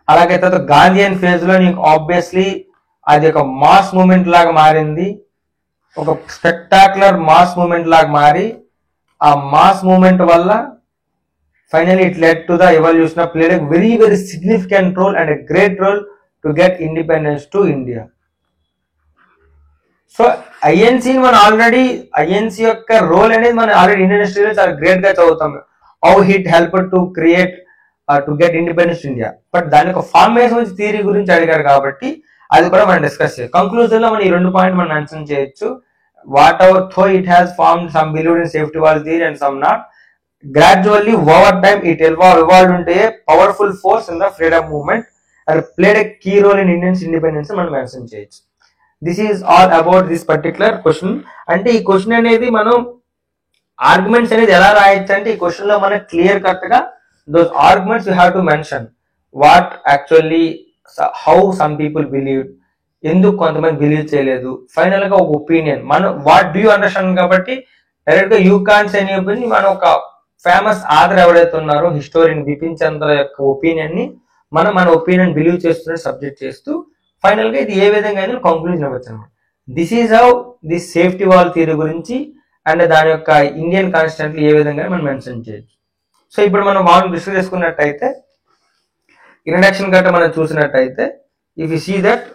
అలాగే తర్వాత గాంధీయన్ ఫేజ్ లో నీకు ఆబ్వియస్లీ అది ఒక మాస్ మూమెంట్ లాగా మారింది, ఒక స్పెక్టాక్యులర్ మాస్ మూమెంట్ లాగా మారి ఆ మాస్ మూమెంట్ వల్ల Finally, it led to the evolution of played a very, very significant role and a great role to get independence to India. So INC మనం already INC యొక్క role అనేది మనం already Indian హిస్టరీలో చాలా great గా చదువుతాం. How hit help to create to get independence India. But దాని యొక్క ఫార్మేషన్ థియరీ గురించి అడిగారు కాబట్టి అది కూడా మనం డిస్కస్ చేయాలి. కంక్లూజన్ లో మనం ఈ 2 పాయింట్ మనం మెన్షన్ చేయొచ్చు. What ever though it has formed some believed in safety valve theory and some not. Gradually over time it evolved into a powerful force in the freedom movement and played a key role in Indian independence మనం mention చేయొచ్చు. This is all about this particular question. అంటే ఈ question అనేది మనం arguments అనేది ఎలా రాయొచ్చు అంటే ఈ క్వశ్చన్ లో మనం క్లియర్ కట్ గా those arguments you have to mention what actually how some people believe, ఎందుకు కొంతమంది బిలీవ్ చేయలేదు, ఫైనల్ గా ఒక ఒపీనియన్ మనం వాట్ డూ యూ అండర్స్టాండ్. కాబట్టి డైరెక్ట్ గా you can't say any opinion, మనం ఒక ఫేమస్ ఆథర్ ఎవరైతే ఉన్నారో హిస్టోరియన్ బిపిన్ చంద్ర యొక్క ఒపీనియన్ ని మనం మన ఒపీనియన్ బిలీవ్ చేస్తున్న సబ్జెక్ట్ చేస్తూ ఫైనల్ గా ఇది ఏ విధంగా అయినా కంక్లూజన్ అవ్వచ్చు అనమాట. This is how this safety valve theory గురించి అండ్ దాని యొక్క ఇండియన్ కాన్స్టిట్యూషన్ ఏ విధంగా మనం మెన్షన్ చేయొచ్చు. సో ఇప్పుడు మనం మామూలు డిస్కస్ చేసుకున్నట్టయితే ఇంట్రడక్షన్ గట్రా మనం చూసినట్టయితే if you see that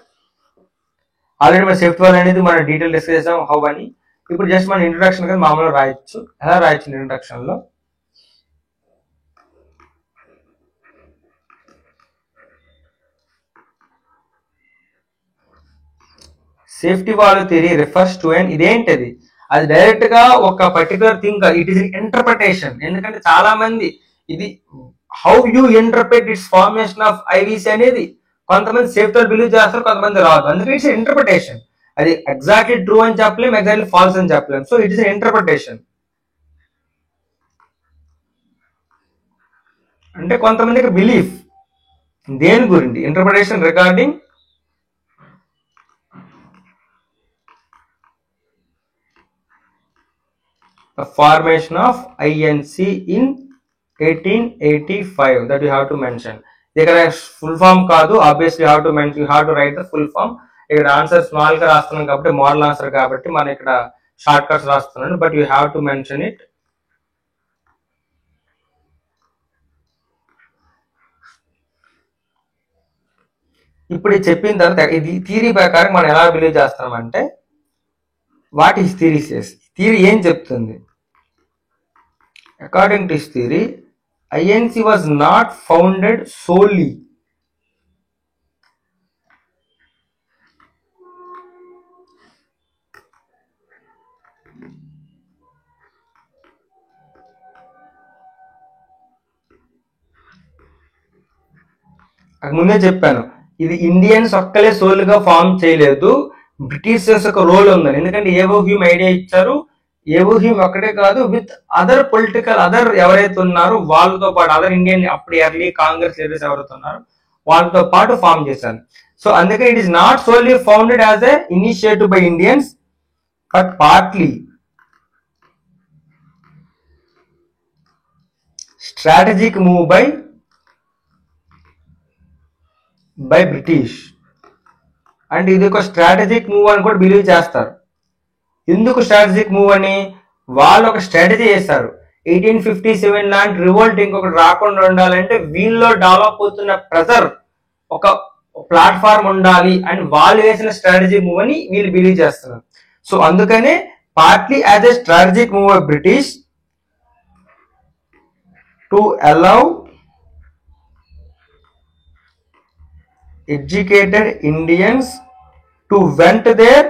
already మన సేఫ్టీ వాల్ అనేది మనం డీటెయిల్ డిస్కస్ చేసాం హౌ అని. ఇప్పుడు జస్ట్ మన ఇంట్రడక్షన్ కదా మామూలుగా రాయొచ్చు. ఎలా రాయొచ్చు ఇంట్రడక్షన్ లో? Safety valve theory refers to and ఇదేంటది, అది డైరెక్ట్ గా ఒక particular thing, it is interpretation. ఎందుకంటే చాలా మంది ఇది how you interpret its formation of INC అనేది కొంతమంది సేఫ్టీ వాల్ బిలీవ్ చేస్తారు, కొంతమంది రాదు. అందుకే ఇట్స్ ఇంటర్ప్రిటేషన్. అది ఎగ్జాక్ట్లీ ట్రూ అని చెప్పలేం, ఎగ్జాక్ట్లీ ఫాల్స్ అని చెప్పలేం. So it is interpretation. అంటే కొంతమందికి బిలీఫ్ దేని గురించి, interpretation regarding the formation of INC in 1885 that you have to mention. ఇక్కడ ఫుల్ ఫామ్ కాదు, obviously have to mention, you have to write the full form. ఇక్కడ answer small గా రాస్తున్నాం కాబట్టి మోడల్ ఆన్సర్ కాబట్టి మనం ఇక్కడ షార్ట్ కట్స్ రాస్తున్నాను, but you have to mention it. ఇప్పుడు చెప్పిన తర్వాత ఇది థియరీ ప్రకారం మనం ఎలా బిలీవ్ చేస్తామంటే what is theory says, theory ఏం చెప్తుంది? According to this theory INC was not founded solely ముందే చెప్పాను, ఇది ఇండియన్స్ ఒక్కలే సోల్గా ఫామ్ చేయలేదు, బ్రిటిషర్స్ ఒక రోల్ ఉందని. ఎందుకంటే ఏవో హ్యూమ్ ఐడియా ఇచ్చారు, ఏవో హ్యూమ్ ఒక్కటే కాదు, విత్ అదర్ పొలిటికల్ అదర్ ఎవరైతే ఉన్నారో వాళ్ళతో పాటు అదర్ ఇండియన్ అప్పుడు ఎర్లీ కాంగ్రెస్ లీడర్స్ ఎవరైతే ఉన్నారో వాళ్ళతో పాటు ఫామ్ చేశారు. సో అందుకే it is not solely founded as a initiative by Indians but partly strategic move by British. అంటే ఇది ఒక స్ట్రాటజిక్ మూవ్ అని కూడా బిలీవ్ చేస్తారు. ఎందుకు స్ట్రాటజిక్ మూవ్ అని? వాళ్ళు ఒక స్ట్రాటజీ చేస్తారు. 1857 లాంటి రివోల్ట్ ఇంకొకటి రాకుండా ఉండాలంటే వీళ్ళలో డెవలప్ అవుతున్న ప్రెజర్ ఒక ప్లాట్ఫామ్ ఉండాలి అని వాళ్ళు వేసిన స్ట్రాటజిక్ మూవ్ అని వీళ్ళు బిలీవ్ చేస్తున్నారు. సో అందుకనే partly as a strategic move of British to allow educated Indians to vent their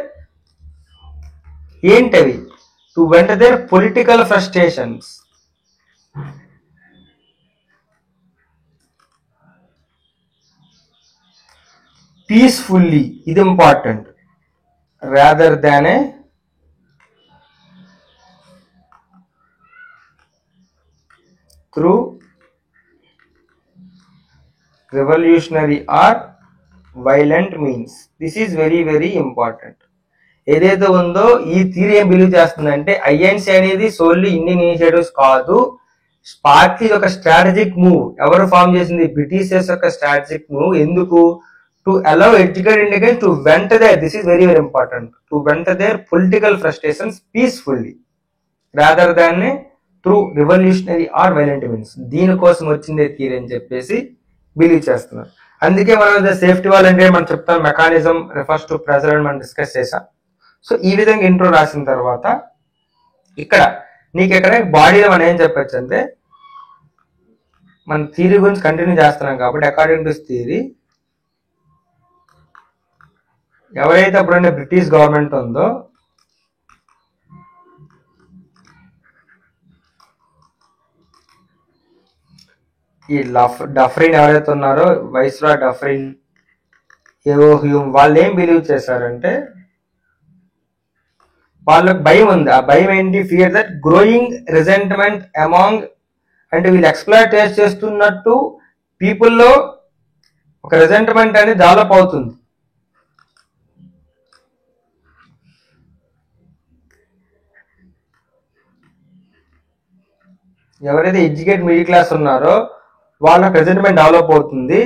ఏంటవి to vent their political frustrations peacefully, ఇది important, rather than a through revolutionary or violent means. This is very very important. ఏదైతే ఉందో ఈ theory ఏం believe చేస్తుందంటే INC అనేది solely Indian initiatives కాదు, partly ఒక స్ట్రాటజిక్ మూవ్. ఎవరు ఫామ్ చేసింది? బ్రిటిషర్స్ యొక్క స్ట్రాటజిక్ మూవ్. ఎందుకు? To allow educated Indians to vent their, this is very very important, to vent their political frustrations peacefully rather than through revolutionary or violent means, దీనికోసం వచ్చిందే theory అని చెప్పేసి believe చేస్తున్నారు. అందుకే మనం సేఫ్టీ వాల్ అంటే మనం చెప్తాం మెకానిజం రిఫర్స్ టు ప్రెజర్ అని మనం డిస్కస్ చేసాం. సో ఈ విధంగా ఇంట్రో రాసిన తర్వాత ఇక్కడ నీకు ఇక్కడ బాడీలో మనం ఏం చెప్పచ్చు అంటే, మన థియరీ గురించి కంటిన్యూ చేస్తున్నాం కాబట్టి అకార్డింగ్ టు థియరీ, ఎవరైతే అప్పుడైనా బ్రిటిష్ గవర్నమెంట్ ఉందో ఈ డఫ్రిన్ ఎవరైతే ఉన్నారో, వైస్రాయ్ డఫ్రిన్, ఏవో హ్యూమ్, వాళ్ళు ఏం బిలీవ్ చేశారంటే, వాళ్ళకి భయం ఉంది. ఆ భయం ఏంటి? Fear that growing resentment among, అంటే వీళ్ళు ఎక్స్ప్లాయిట్ చేస్తున్నట్టు పీపుల్లో ఒక రిజెంట్మెంట్ అనేది డెవలప్ అవుతుంది. ఎవరైతే ఎడ్యుకేట్ మిడిల్ క్లాస్ ఉన్నారో వాళ్ళకి రిజెంట్మెంట్ డెవలప్ అవుతుంది.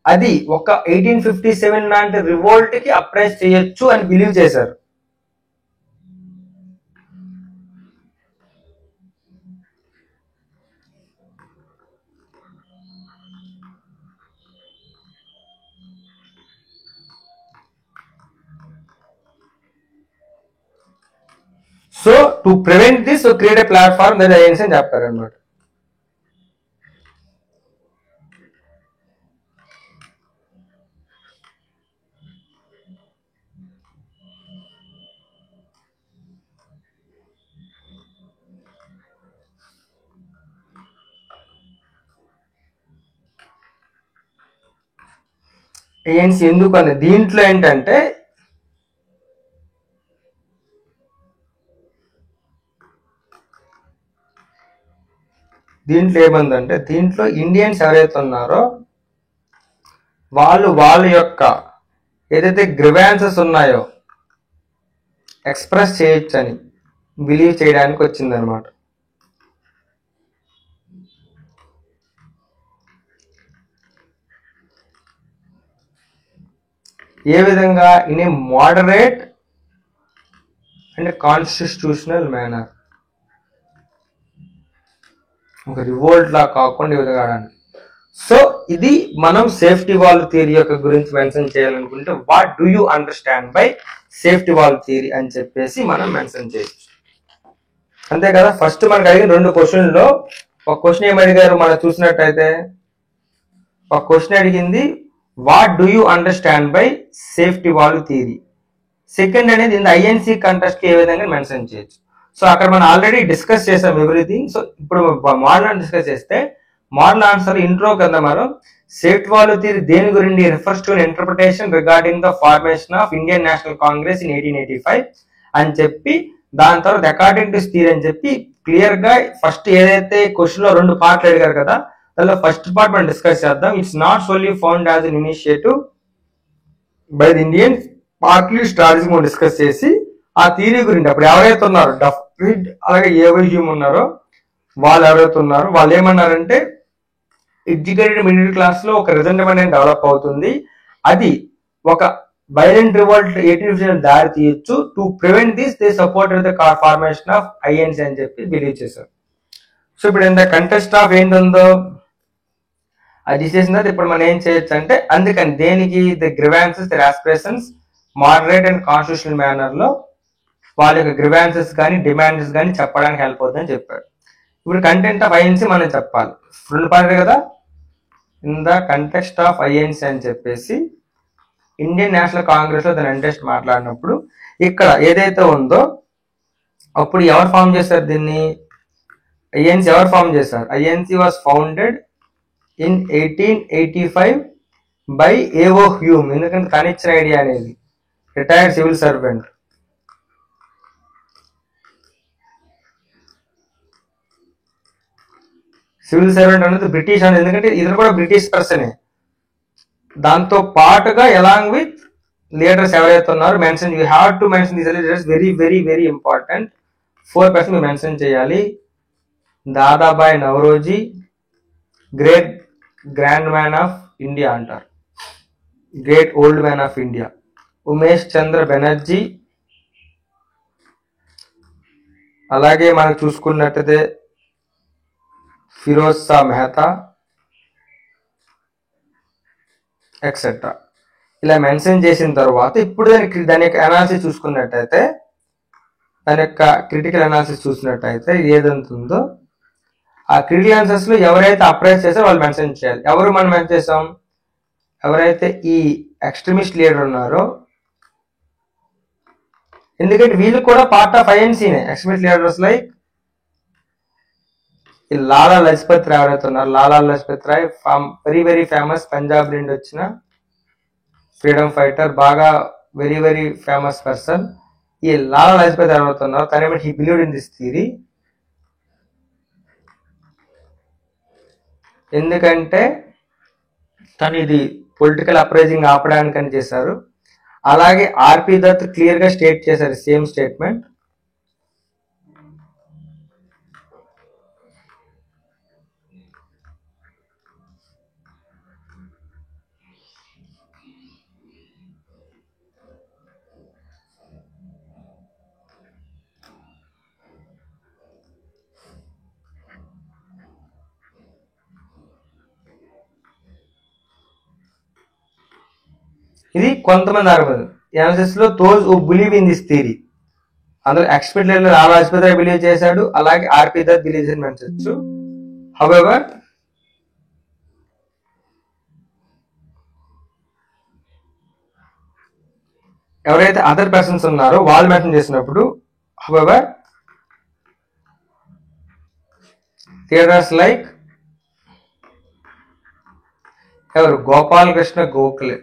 అది ఒక 1857 లాంటి రివోల్ట్ కి అప్రైజ్ చేయొచ్చు అని బిలీవ్ చేశారు. So to prevent this create a platform that INC అని చెప్తారు అనమాట. ఏఎన్సీ ఎందుకు అని దీంట్లో ఏంటంటే, దీంట్లో ఏముందంటే, దీంట్లో ఇండియన్స్ ఎవరైతే ఉన్నారో వాళ్ళు వాళ్ళ యొక్క ఏదైతే గ్రివాన్సెస్ ఉన్నాయో ఎక్స్ప్రెస్ చేయొచ్చు అని బిలీవ్ చేయడానికి వచ్చిందనమాట. ఏ విధంగా? In a moderate and constitutional manner, ఒక రివోల్ట్ లా కాకుండా ఈ విధంగా. సో ఇది మనం సేఫ్టీ వాల్ థియరీ యొక్క గురించి మెన్షన్ చేయాలనుకుంటే, what do you understand by safety valve theory అని చెప్పేసి మనం మెన్షన్ చేయొచ్చు. అంతే కదా. ఫస్ట్ మనకు అడిగిన 2 క్వశ్చన్లో ఒక క్వశ్చన్ ఏమడిగారు మనం చూసినట్టయితే, ఒక క్వశ్చన్ అడిగింది what do you understand by safety valve theory. Second అనేది ఇన్ ఐఎన్సీ కంటెస్ట్ ఏ విధంగా మెన్షన్ చేయొచ్చు. సో అక్కడ మనం ఆల్రెడీ డిస్కస్ చేసాం ఎవ్రీథింగ్. సో ఇప్పుడు మోడల్ డిస్కస్ చేస్తే, మోడల్ ఆన్సర్ ఇంట్రో కింద మనం సేఫ్టీ వాల్ థియరీ దేని గురించి refers to interpretation regarding the formation of Indian National Congress in 1885 అని చెప్పి, దాని తర్వాత అకార్డింగ్ టు థియరీ అని చెప్పి క్లియర్ గా ఫస్ట్ ఏదైతే క్వశ్చన్ లో 2 పార్ట్లు అడిగారు కదా, దానిలో ఫస్ట్ పార్ట్ మనం డిస్కస్ చేద్దాం. It's not సోన్లీ found as an initiative by the Indian partly strategy మనం డిస్కస్ చేసి ఆ థియరీ గురించి అప్పుడు ఎవరైతే ఉన్నారో డఫ్రిడ్ అలాగే ఏవో హ్యూమ్ ఉన్నారో వాళ్ళు ఎవరైతే ఉన్నారో వాళ్ళు ఏమన్నారంటే, ఎడ్యుకేటెడ్ మిడిల్ క్లాస్ లో ఒక రిజెంట్మెంట్ అనేది డెవలప్ అవుతుంది, అది ఒక వైలెంట్ రివోల్ట్ 1857 దారి తీయొచ్చు. To prevent this they supported the formation of INC అని చెప్పి బిలీవ్ చేశారు. సో ఇప్పుడు ఇంత కంటెస్ట్ ఆఫ్ ఏంటుందో అది చేసిన తర్వాత ఇప్పుడు మనం ఏం చేయొచ్చు అంటే, అందుకని దేనికి the grievances the aspirations moderate and constitutional manner లో వాళ్ళ యొక్క గ్రివాన్సెస్ కానీ డిమాండ్స్ కానీ చెప్పడానికి హెల్ప్ అవుతుందని చెప్పారు. ఇప్పుడు కంటెంట్ ఆఫ్ ఐఎన్సీ మనం చెప్పాలి. 2 పార్టీ కదా, in the context of INC అని చెప్పేసి ఇండియన్ నేషనల్ కాంగ్రెస్ లో దాని ఇంట్రెస్ట్ మాట్లాడినప్పుడు ఇక్కడ ఏదైతే ఉందో అప్పుడు ఎవరు ఫామ్ చేశారు దీన్ని? ఐఎన్సీ ఎవరు ఫామ్ చేశారు? INC was founded in 1885 by ఏవో హ్యూమ్. ఎందుకంటే తనిచ్చిన ఐడియా అనేది retired civil servant. Civil servant అనేది బ్రిటిష్ అనేది, ఎందుకంటే ఇది కూడా బ్రిటిష్ పర్సనే. దాంతో పాటుగా ఎలాంగ్ విత్ లీడర్స్ ఎవరైతే ఉన్నారో mention, you have to mention these leaders, very very very important. 4 మీరు మెన్షన్ చేయాలి. Dadabhai Naoroji, great grand man of India అంటారు, great old man of India. Umesh Chandra Banerjee, అలాగే మనం చూసుకున్నట్టయితే ఫిరోజ్ షా మెహతా ఎక్సెట్రా ఇలా మెన్షన్ చేసిన తర్వాత ఇప్పుడు దాని యొక్క అనాలిసిస్ చూసుకున్నట్టయితే దాని యొక్క క్రిటికల్ అనాలిసిస్ చూసినట్టయితే ఏదంత ఉందో ఆ క్రిటికల్ అనాలిసిస్ లో ఎవరైతే అప్రైజ్ చేసారో వాళ్ళు మెన్షన్ చేయాలి. ఎవరు మనం మెన్షన్ చేసాం? ఎవరైతే ఈ ఎక్స్ట్రీమిస్ట్ లీడర్ ఉన్నారో, ఎందుకంటే వీళ్ళు కూడా పార్ట్ ఆఫ్ ఐఎన్సీనే. ఎక్స్ట్రీమిస్ట్ లీడర్స్ లైక్ ఈ లాలా లజపత్ రాయ్ ఎవరైతే ఉన్నారు, Lala Lajpat Rai very very famous, Punjab నుండి వచ్చిన ఫ్రీడమ్ ఫైటర్, బాగా వెరీ వెరీ ఫేమస్ పర్సన్. ఈ లాలా లజపత్ ఎవరైతే ఉన్నారు తనేమో he believed in this theory. ఎందుకంటే తను ఇది పొలిటికల్ అప్రైజింగ్ ఆపడానికి అని చేశారు. అలాగే ఆర్పి దత్ క్లియర్ గా స్టేట్ చేశారు సేమ్ స్టేట్మెంట్. ఇది కొంతమంది అనాలిసిస్ లో those who believe in this theory, అందులో ఎక్స్పర్ట్ లెవెల్ లాలా లజపత్ రాయ్ బిలీవ్ చేశాడు, అలాగే ఆర్పి దత్ బిలీవ్ చేసి మెన్షన్. హౌవెవర్ ఎవరైతే అదర్ పర్సన్స్ ఉన్నారో వాళ్ళు మెన్షన్ చేసినప్పుడు హౌవెవర్ లీడర్స్ లైక్ ఎవరు గోపాలకృష్ణ గోఖలే,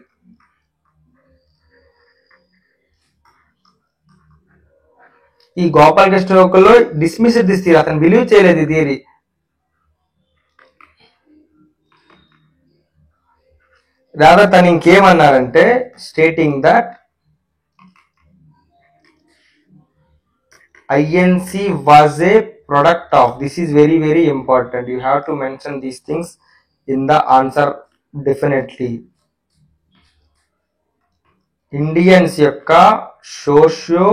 ఈ గోపాలకృష్ణ గోఖలేలో డిస్మిస్ దిస్ థియరీ, అతను బిలీవ్ చేయలేదు ఈ థియరీ. రాదా తను ఇంకేమన్నారంటే stating that INC was a product of, this is very very important, you have to mention these things in the answer definitely. Indians యొక్క socio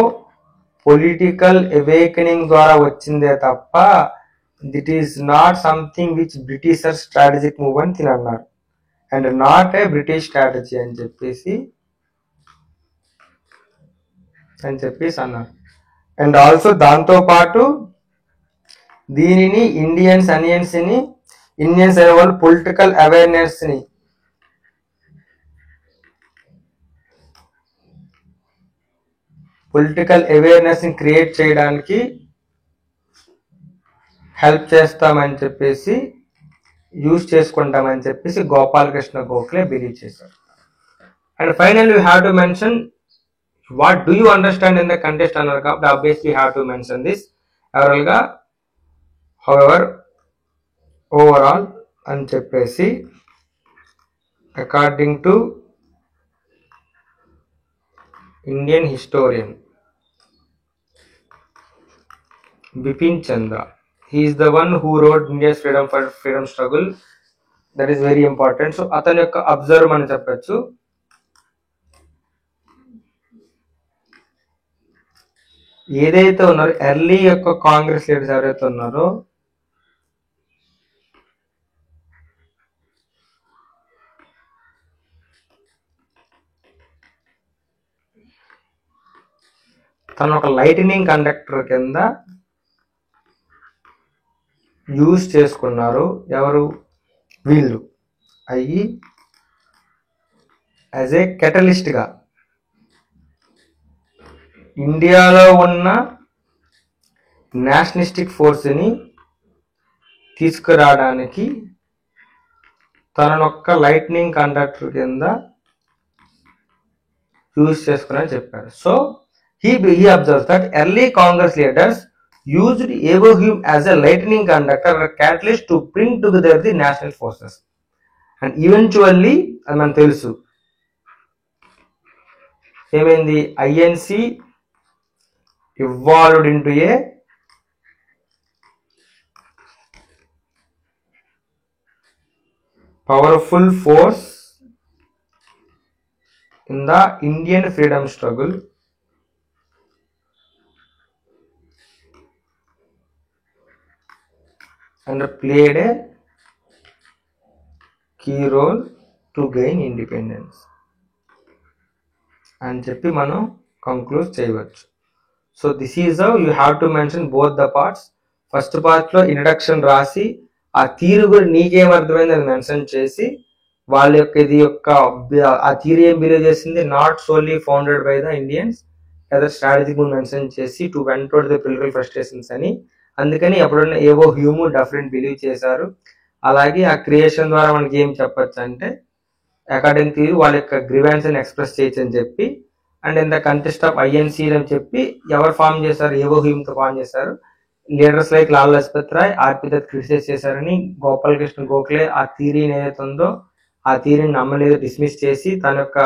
political awakening ద్వారా వచ్చిందే తప్ప that is not something which Britisher strategic move అని తిని అన్నారు, and not a British strategy అని చెప్పేసి అన్నారు. అండ్ ఆల్సో దాంతో పాటు దీనిని ఇండియన్స్ అనే వాళ్ళు పొలిటికల్ అవేర్నెస్ ని క్రియేట్ చేయడానికి హెల్ప్ చేస్తామని చెప్పేసి యూజ్ చేసుకుంటామని చెప్పేసి గోపాలకృష్ణ గోఖలే బిలీవ్ చేశారు. And final you have to mention what do you understand in the contest అన్నారు కాబట్టి obviously you have to mention this overall గా. however overall అని చెప్పేసి according to Indian historian Bipin Chandra, he is the one who wrote India's freedom struggle, that is very important. so అతని యొక్క observe అని చెప్పచ్చు. ఏదైతే ఉన్నారో ఎర్లీ యొక్క కాంగ్రెస్ లీడర్స్ ఎవరైతే ఉన్నారో తను ఒక లైటనింగ్ కండక్టర్ కింద యూజ్ చేసుకున్నారు. ఎవరు? వీళ్ళు అయ్యి యాజ్ ఏ కెటలిస్ట్ గా ఇండియాలో ఉన్న నేషనలిస్టిక్ ఫోర్స్ని తీసుకురావడానికి తననొక్క లైట్నింగ్ కండక్టర్ కింద యూజ్ చేసుకుని చెప్పారు. So he observes that early Congress leaders used Abu him as a lightning conductor or catalyst to bring together the national forces, and eventually అది మనకు తెలుసు ఏమైంది, INC evolved into a powerful force in the Indian freedom struggle. And played a key role to gain independence అని చెప్పి మనం conclude చేయవచ్చు. So this is how you have to mention both the parts. First పార్ట్లో introduction రాసి ఆ తీరు కూడా నీకేం అర్థమైంది అని మెన్షన్ చేసి వాళ్ళ యొక్క ఇది యొక్క ఆ థియరీ ఏం బిలీవ్ చేసింది, not solely founded by the Indians, లేదా స్ట్రాటజిక్ మెన్షన్ చేసి to went out the political frustrations అని. అందుకని ఎప్పుడన్నా ఏవో హ్యూము డిఫరెంట్ బిలీవ్ చేశారు. అలాగే ఆ క్రియేషన్ ద్వారా మనకి ఏం చెప్పచ్చు అంటే అకార్డింగ్ టు వాళ్ళ యొక్క గ్రీవెన్స్ అని ఎక్స్ప్రెస్ చేయొచ్చు అని చెప్పి, and in the contest of INC అని చెప్పి ఎవరు ఫామ్ చేశారు, ఏవో హ్యూమ్తో ఫామ్ చేశారు. లీడర్స్ లైక్ లాల్ లజపత్ రాయ్, ఆర్పి దత్ క్రిటిసైజ్ చేశారని, గోపాలకృష్ణ గోఖలే ఆ థియరీని ఏదైతే ఉందో ఆ థియరీని నమ్మలేదు, డిస్మిస్ చేసి తన యొక్క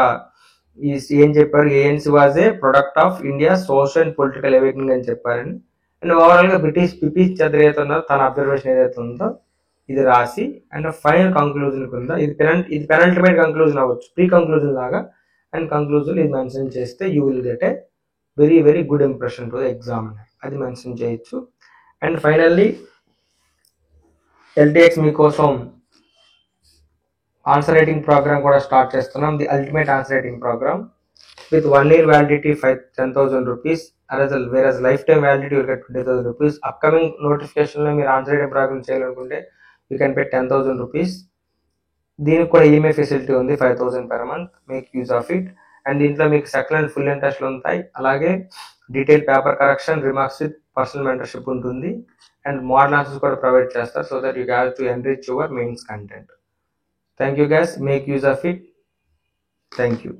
ఏం చెప్పారు, ANC was a product of India social and political awakening అని చెప్పారని. అండ్ ఓవరాల్ గా బ్రిటిష్ పిపి చంద్ర ఏదైతే ఉందో తన అబ్జర్వేషన్ ఏదైతే ఉందో ఇది రాసి అండ్ ఫైనల్ కంక్లూజన్ కింద ఇది పెనల్టిమేట్ కంక్లూజన్ అవ్వచ్చు, ప్రీ కంక్లూజన్ లాగా. అండ్ కంక్లూజన్ ఇది మెన్షన్ చేస్తే you will get a very very good impression to the examiner, అది మెన్షన్ చేయొచ్చు. అండ్ ఫైనల్లీ ఎల్టీఎక్స్ మీకోసం ఆన్సర్ రైటింగ్ ప్రోగ్రామ్ కూడా స్టార్ట్ చేస్తున్నాం. The ultimate answer writing programme with 1 year validity 10,000 rupees, whereas lifetime validity will get 20,000 rupees. Upcoming notification లో మీరు answer writing programme చేయాలనుకుంటే you can pay 10,000 rupees. దీనికి కూడా EMI facility ఉంది 5,000 per month, make use of it. And దీంట్లో మీకు second and full ఇంట్రెస్ట్లు ఉంటాయి. అలాగే detail paper correction, remarks with personal mentorship ఉంటుంది. అండ్ మోడల్ ఆన్సర్స్ కూడా ప్రొవైడ్ చేస్తారు so that you have to enrich your mains content. Thank you guys, make use of it. Thank you.